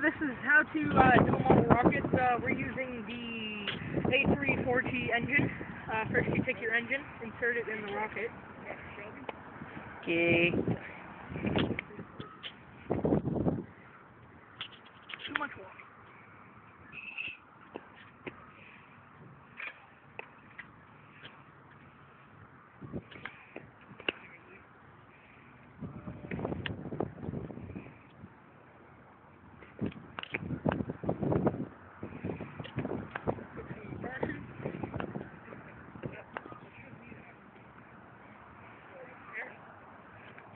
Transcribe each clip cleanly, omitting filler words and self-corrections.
This is how to do a model rocket. We're using the A340 engine. First you take your engine, insert it in the rocket. Okay. Too much water.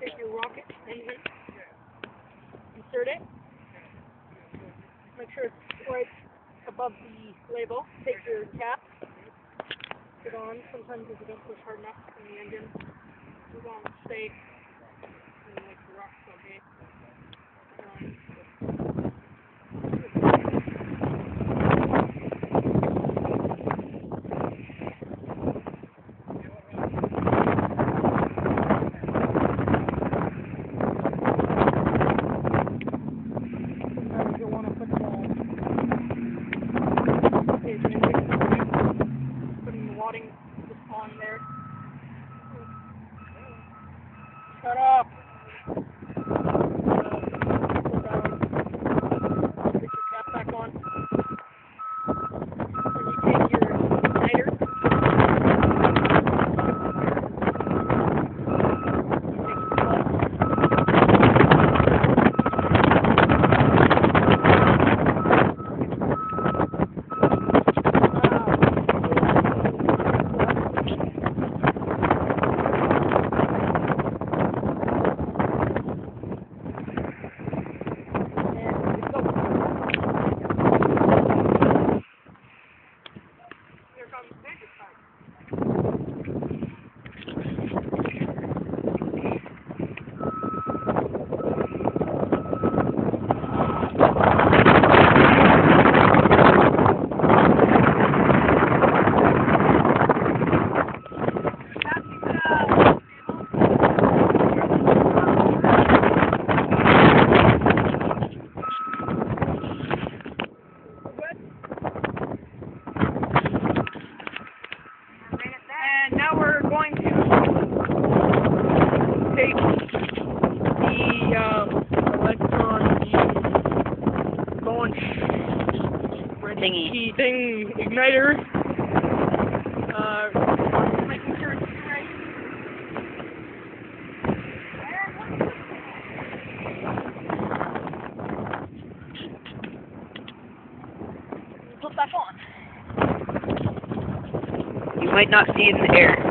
Take your rocket engine, insert it, make sure it's right above the label. Take your cap, put it on. Sometimes if you don't push hard enough in the engine, it won't stay, and like the rock's okay. Putting the wadding just on there. Shut up! Put your cap back on. Then you take your igniter. And now we're going to take the electron launch Thingy. thing igniter. Making sure it's right. Put back on. You might not see it in the air.